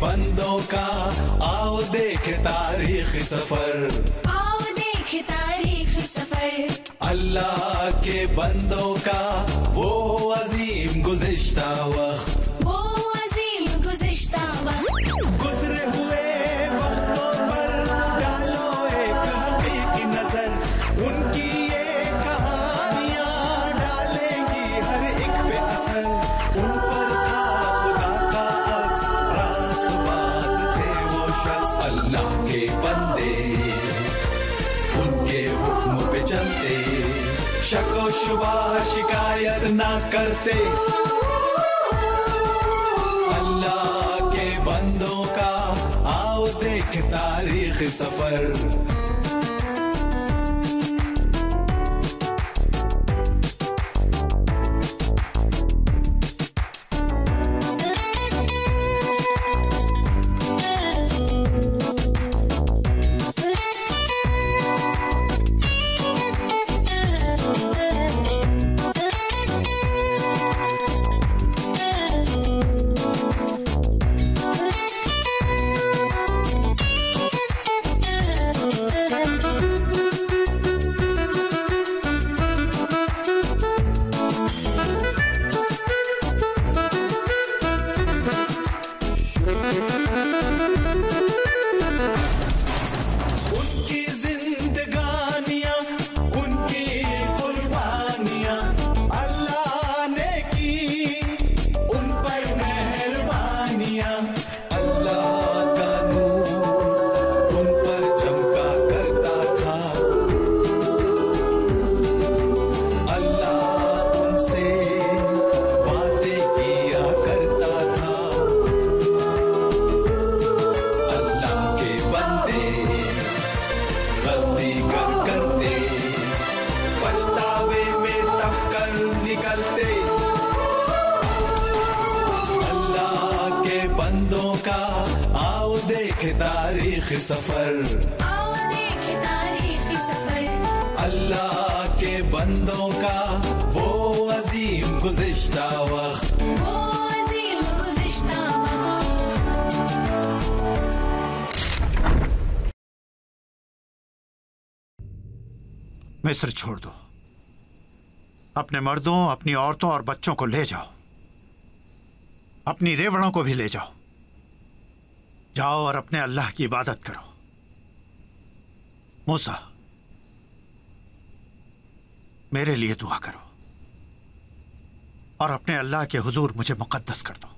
बंदों का आओ देखे तारीखी सफर, आओ देखे तारीखी सफर। अल्लाह के बंदों का वो अजीम गुज़िश्ता वक्त, वो अजीम गुज़िश्ता वक्त। गुजरे हुए वक्तों पर डालो एक हकीकी नजर, उनकी ये कहानियां डालेंगी हर एक पे असर। उन पर था खुदा का अक्स, रास्तबाज थे वो शख्स। अल्लाह के बंदे उनके हुक्म पे चलते, शको शुबा शिकायत ना करते। अल्लाह के बंदों का आओ देख तारीख सफर। तारीख सफर, आओ देखे तारीखी सफर। अल्लाह के बंदों का वो अजीम गुज़िश्ता वक्त, वो अजीम गुज़िश्ता वक्त। मिस्र छोड़ दो, अपने मर्दों, अपनी औरतों और बच्चों को ले जाओ, अपनी रेवड़ों को भी ले जाओ। जाओ और अपने अल्लाह की इबादत करो। मूसा, मेरे लिए दुआ करो और अपने अल्लाह के हुजूर मुझे मुक़द्दस कर दो।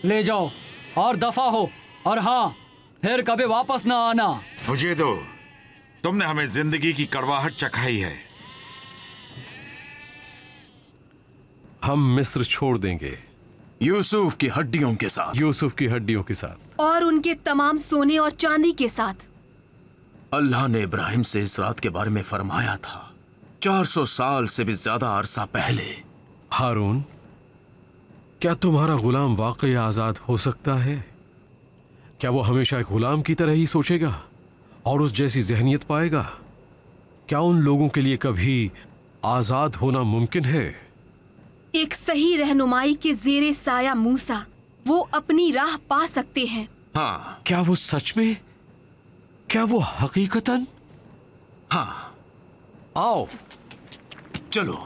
ले जाओ और दफा हो, और हाँ, फिर कभी वापस ना आना। मुझे दो, तुमने हमें जिंदगी की कड़वाहट चखाई है। हम मिस्र छोड़ देंगे, यूसुफ की हड्डियों के साथ। यूसुफ की हड्डियों के साथ और उनके तमाम सोने और चांदी के साथ। अल्लाह ने इब्राहिम से इस रात के बारे में फरमाया था, 400 साल से भी ज्यादा अरसा पहले। हारून, क्या तुम्हारा गुलाम वाकई आजाद हो सकता है? क्या वो हमेशा एक गुलाम की तरह ही सोचेगा और उस जैसी जहनियत पाएगा? क्या उन लोगों के लिए कभी आजाद होना मुमकिन है? एक सही रहनुमाई के ज़ेरे साया मूसा वो अपनी राह पा सकते हैं। हाँ। क्या वो सच में? क्या वो हकीकतन? हाँ। आओ, चलो।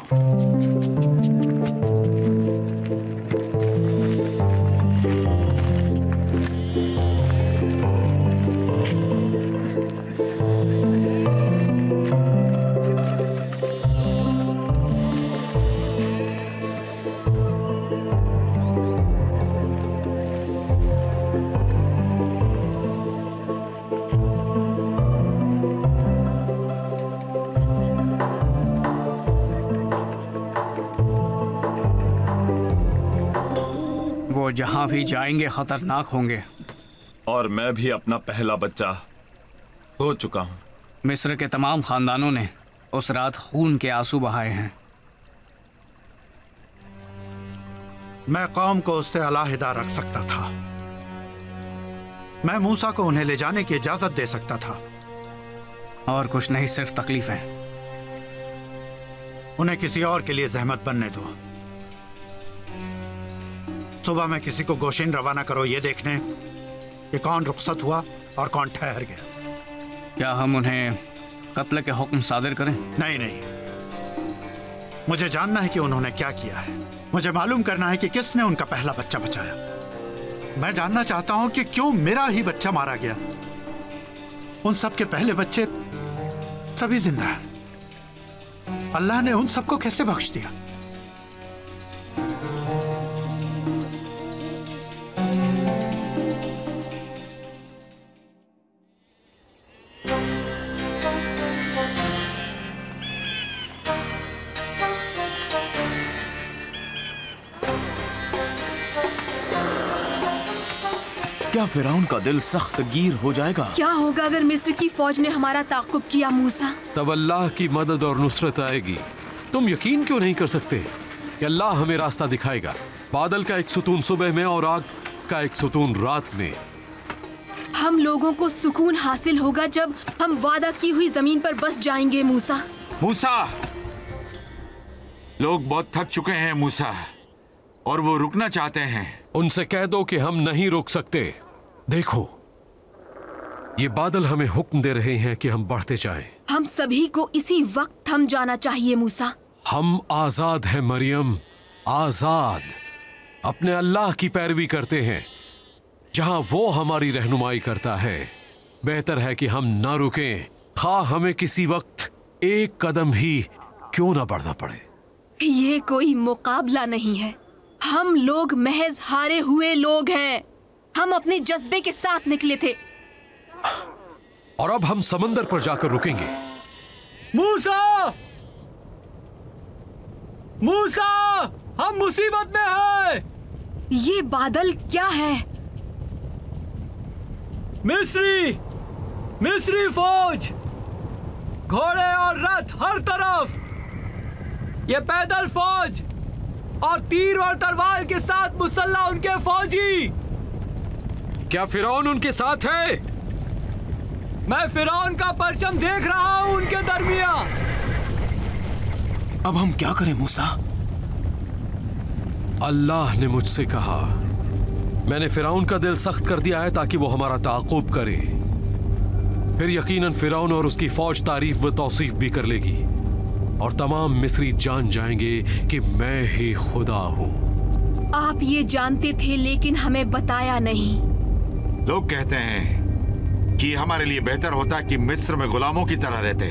जहां भी जाएंगे खतरनाक होंगे। और मैं भी अपना पहला बच्चा खो चुका हूं। मिस्र के तमाम खानदानों ने उस रात खून के आंसू बहाए हैं। मैं कौम को उससे अलहदा रख सकता था। मैं मूसा को उन्हें ले जाने की इजाजत दे सकता था। और कुछ नहीं, सिर्फ तकलीफें। उन्हें किसी और के लिए जहमत बनने दो। सुबह में किसी को गोशिन रवाना करो ये देखने कि कौन रुखसत हुआ और कौन ठहर गया। क्या हम उन्हें कत्ल के हुक्म सादिर करें? नहीं नहीं, मुझे जानना है कि उन्होंने क्या किया है। मुझे मालूम करना है कि किसने उनका पहला बच्चा बचाया। मैं जानना चाहता हूं कि क्यों मेरा ही बच्चा मारा गया। उन सब के पहले बच्चे सभी जिंदा हैं। अल्लाह ने उन सबको कैसे बख्श दिया? क्या फिरौन का दिल सख्त गिर हो जाएगा? क्या होगा अगर मिस्र की फौज ने हमारा ताक़ुब किया मूसा? तब अल्लाह की मदद और नुसरत आएगी। तुम यकीन क्यों नहीं कर सकते कि अल्लाह हमें रास्ता दिखाएगा? बादल का एक सुतून सुबह में और आग का एक सुतून रात में। हम लोगों को सुकून हासिल होगा जब हम वादा की हुई जमीन पर बस जाएंगे मूसा। मूसा, लोग बहुत थक चुके हैं मूसा, और वो रुकना चाहते हैं। उनसे कह दो कि हम नहीं रुक सकते। देखो, ये बादल हमें हुक्म दे रहे हैं कि हम बढ़ते जाएं। हम सभी को इसी वक्त थम जाना चाहिए मूसा। हम आजाद हैं मरियम, आजाद। अपने अल्लाह की पैरवी करते हैं। जहां वो हमारी रहनुमाई करता है, बेहतर है कि हम ना रुकें, खा हमें किसी वक्त एक कदम ही क्यों ना बढ़ना पड़े। ये कोई मुकाबला नहीं है। हम लोग महज हारे हुए लोग हैं। हम अपने जज्बे के साथ निकले थे। और अब हम समंदर पर जाकर रुकेंगे। मूसा! मूसा! हम मुसीबत में हैं! ये बादल क्या है? मिस्री फौज, घोड़े और रथ हर तरफ। ये पैदल फौज और तीर और तलवार के साथ मुसल्ला उनके फौजी। क्या फिरौन उनके साथ है? मैं फिरौन का परचम देख रहा हूं उनके दरमियान। अब हम क्या करें मूसा? अल्लाह ने मुझसे कहा, मैंने फिरौन का दिल सख्त कर दिया है ताकि वो हमारा ताक़ुब करे। फिर यकीनन फिरौन और उसकी फौज तारीफ व तौसीफ भी कर लेगी, और तमाम मिस्री जान जाएंगे कि मैं ही खुदा हूं। आप ये जानते थे लेकिन हमें बताया नहीं। लोग कहते हैं कि हमारे लिए बेहतर होता कि मिस्र में गुलामों की तरह रहते,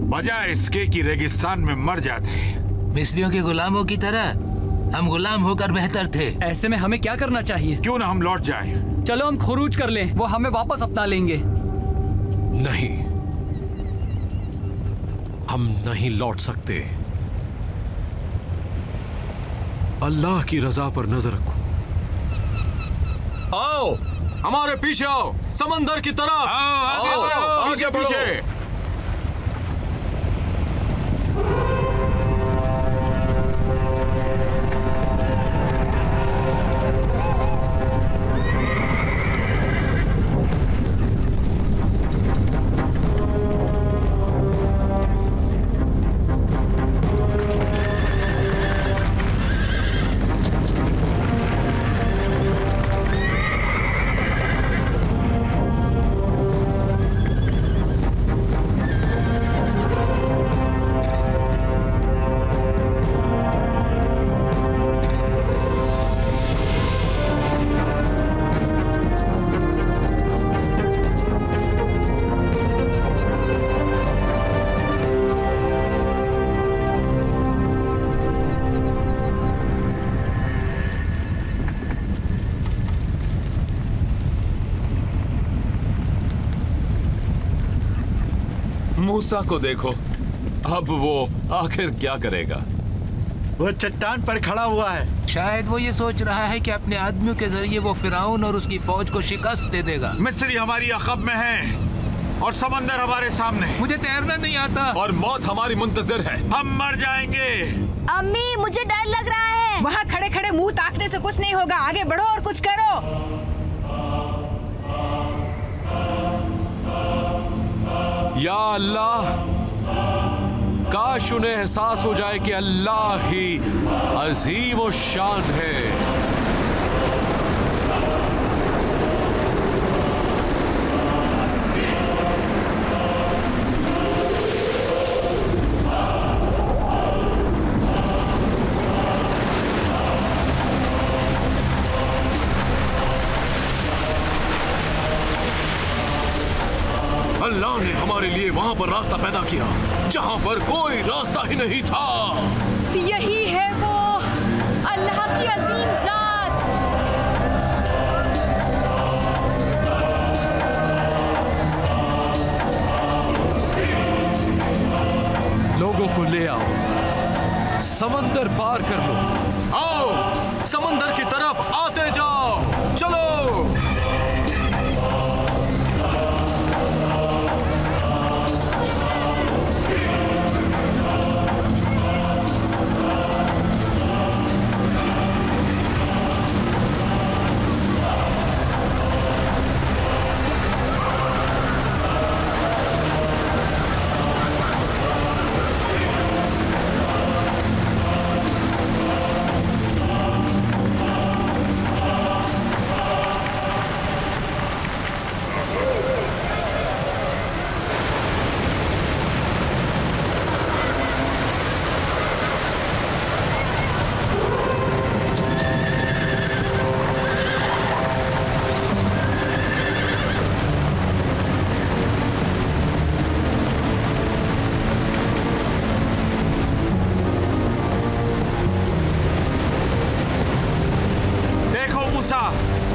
बजाय इसके कि रेगिस्तान में मर जाते। मिस्रियों के गुलामों की तरह हम गुलाम होकर बेहतर थे। ऐसे में हमें क्या करना चाहिए? क्यों ना हम लौट जाएं? चलो हम खुरूज कर लें, वो हमें वापस अपना लेंगे। नहीं, हम नहीं लौट सकते। अल्लाह की रजा पर नजर रखो। आओ, हमारे पीछे आओ, समंदर की तरफ। आओ, आगे बढ़ो। मूसा को देखो, अब वो आखिर क्या करेगा? वो चट्टान पर खड़ा हुआ है। शायद वो ये सोच रहा है कि अपने आदमियों के जरिए वो फिरौन और उसकी फौज को शिकस्त दे देगा। मिस्री हमारी अक़ब में है और समंदर हमारे सामने। मुझे तैरना नहीं आता और मौत हमारी मुंतज़िर है। हम मर जाएंगे। अम्मी मुझे डर लग रहा है। वहाँ खड़े खड़े मुंह ताकने से कुछ नहीं होगा, आगे बढ़ो और कुछ करो। या अल्लाह, काश उन्हें एहसास हो जाए कि अल्लाह ही अजीम और शान है। अल्लाह ने हमारे लिए वहां पर रास्ता पैदा किया जहां पर कोई रास्ता ही नहीं था। यही है वो अल्लाह की अजीम जात। लोगों को ले आओ, समंदर पार कर लो। आओ समंदर की तरफ आते जाओ, चलो।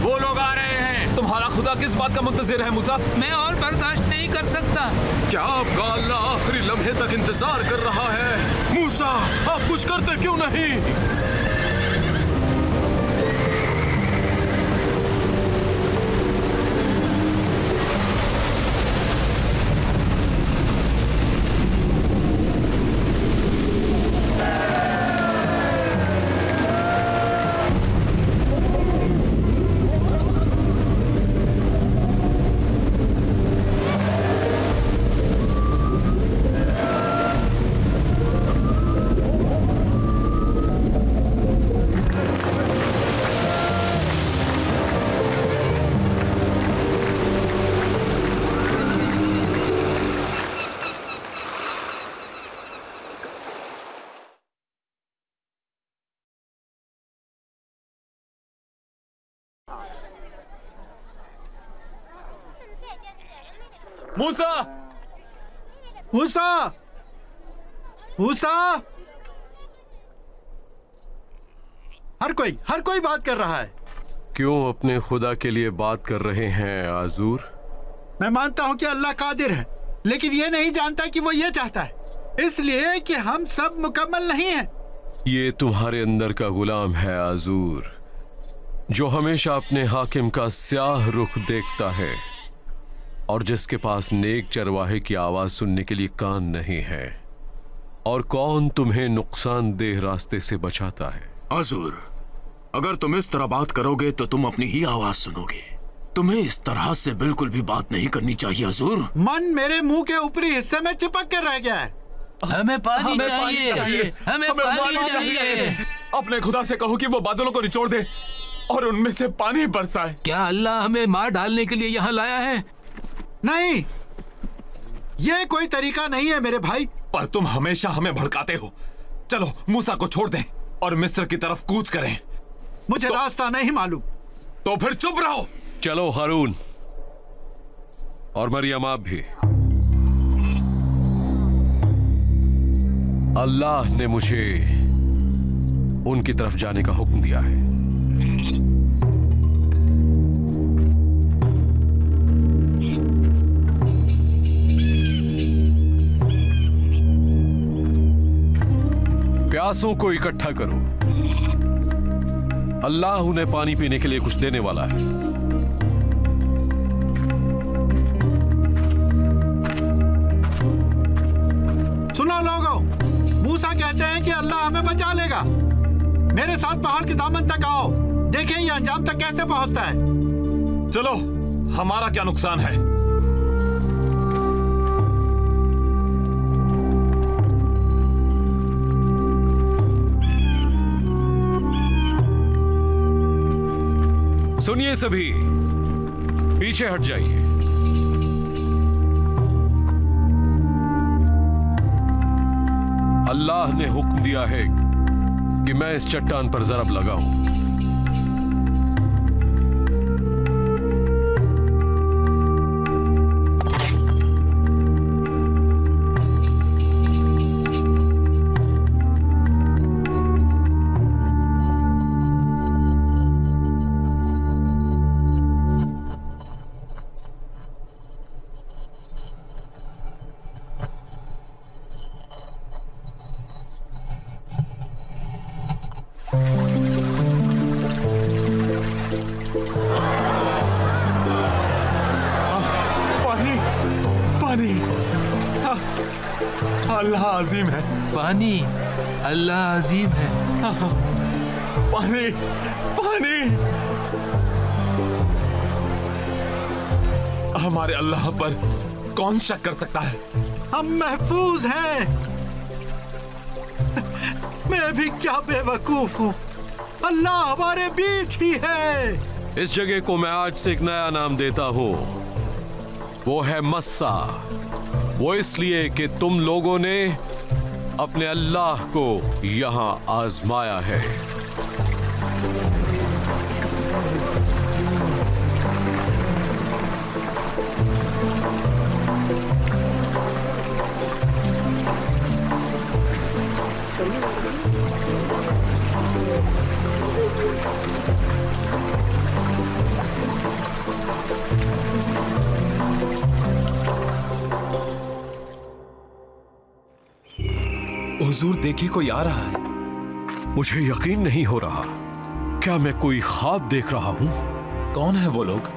वो लोग आ रहे हैं। तुम्हारा खुदा किस बात का मुंतज़िर है मूसा? मैं और बर्दाश्त नहीं कर सकता। क्या आपका अल्लाह आखिरी लम्हे तक इंतजार कर रहा है? मूसा, आप कुछ करते क्यों नहीं? मूसा! मूसा! मूसा! हर कोई बात कर रहा है। क्यों अपने खुदा के लिए बात कर रहे हैं आजूर? मैं मानता हूं कि अल्लाह कादिर है, लेकिन ये नहीं जानता कि वो ये चाहता है, इसलिए कि हम सब मुकम्मल नहीं हैं। ये तुम्हारे अंदर का गुलाम है आजूर, जो हमेशा अपने हाकिम का स्याह रुख देखता है और जिसके पास नेक चरवाहे की आवाज सुनने के लिए कान नहीं है। और कौन तुम्हें नुकसानदेह रास्ते से बचाता है? आजूर, अगर तुम इस तरह बात करोगे तो तुम अपनी ही आवाज सुनोगे। तुम्हें इस तरह से बिल्कुल भी बात नहीं करनी चाहिए आजूर। मन मेरे मुंह के ऊपरी हिस्से में चिपक कर रह गया है। हमें पानी चाहिए। हमें पानी चाहिए। अपने खुदा से कहो कि वो बादलों को निचोड़ दे और उनमें से पानी बरसाए। क्या अल्लाह हमें मार डालने के लिए यहाँ लाया है? नहीं, ये कोई तरीका नहीं है मेरे भाई। पर तुम हमेशा हमें भड़काते हो। चलो मूसा को छोड़ दें और मिस्र की तरफ कूच करें। मुझे रास्ता नहीं मालूम। तो फिर चुप रहो। चलो हारून और मरियम आप भी। अल्लाह ने मुझे उनकी तरफ जाने का हुक्म दिया है। प्यासों को इकट्ठा करो। अल्लाह उन्हें पानी पीने के लिए कुछ देने वाला है। सुनो लोगों, मूसा कहते हैं कि अल्लाह हमें बचा लेगा। मेरे साथ पहाड़ के दामन तक आओ, देखें ये अंजाम तक कैसे पहुंचता है। चलो, हमारा क्या नुकसान है। सुनिए सभी, पीछे हट जाइए। अल्लाह ने हुक्म दिया है कि मैं इस चट्टान पर ज़रब लगाऊं। अल्लाह अजीम है। पानी, अल्लाह अजीम है। पानी, पानी। हमारे अल्लाह पर कौन शक कर सकता है। हम महफूज हैं। मैं भी क्या बेवकूफ हूँ, अल्लाह हमारे बीच ही है। इस जगह को मैं आज से एक नया नाम देता हूँ, वो है मस्सा। वो इसलिए कि तुम लोगों ने अपने अल्लाह को यहां आजमाया है। हुजूर देखिए, कोई आ रहा है। मुझे यकीन नहीं हो रहा, क्या मैं कोई ख्वाब देख रहा हूं? कौन है वो लोग?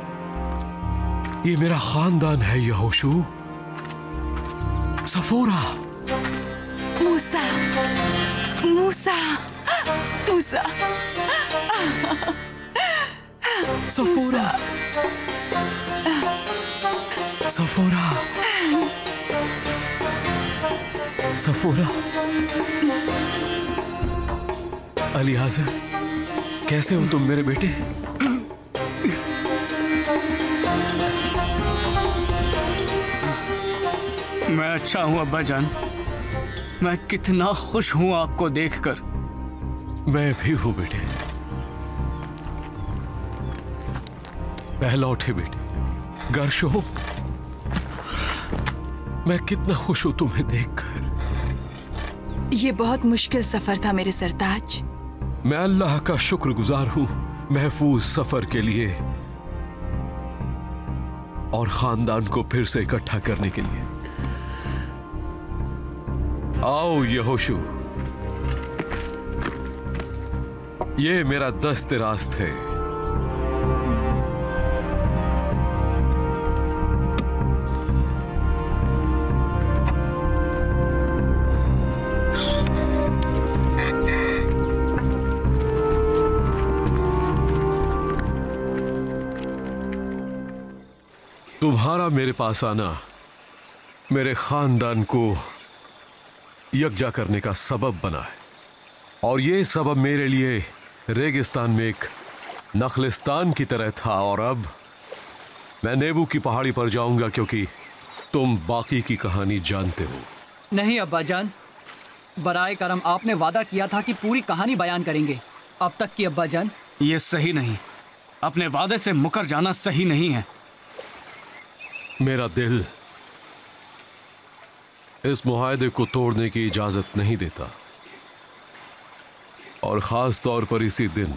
ये मेरा खानदान है यहोशू, सफोरा। मूसा, मूसा, मूसा, सफोरा, सफोरा, सफोरा। अलीहाज़र, कैसे हो तुम मेरे बेटे? मैं अच्छा हूं अब्बा जान। मैं कितना खुश हूं आपको देखकर। मैं भी हूं बेटे। पहला उठे बेटे, गर्शो। मैं कितना खुश हूं तुम्हें देखकर। ये बहुत मुश्किल सफर था मेरे सरताज। मैं अल्लाह का शुक्रगुजार हूं महफूज सफर के लिए और खानदान को फिर से इकट्ठा करने के लिए। आओ यहोशू, ये मेरा दस्त रास्त है। तुम्हारा मेरे पास आना मेरे खानदान को यकजा करने का सबब बना है और ये सबब मेरे लिए रेगिस्तान में एक नखलिस्तान की तरह था और अब मैं नेबू की पहाड़ी पर जाऊंगा क्योंकि तुम बाकी की कहानी जानते हो। नहीं अब्बा जान, बराए करम आपने वादा किया था कि पूरी कहानी बयान करेंगे। अब तक की अब्बा जान। ये सही नहीं, अपने वादे से मुकर जाना सही नहीं है। मेरा दिल इस मुआहदे को तोड़ने की इजाजत नहीं देता और खास तौर पर इसी दिन।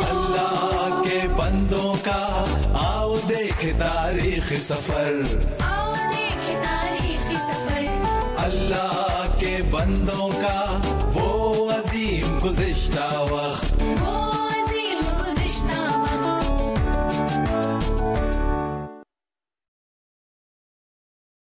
अल्लाह के बंदों का आओ देख तारीख सफर, आओ देख तारीख सफर। अल्लाह के बंदों का वो अजीम गुज़िश्ता वक्त।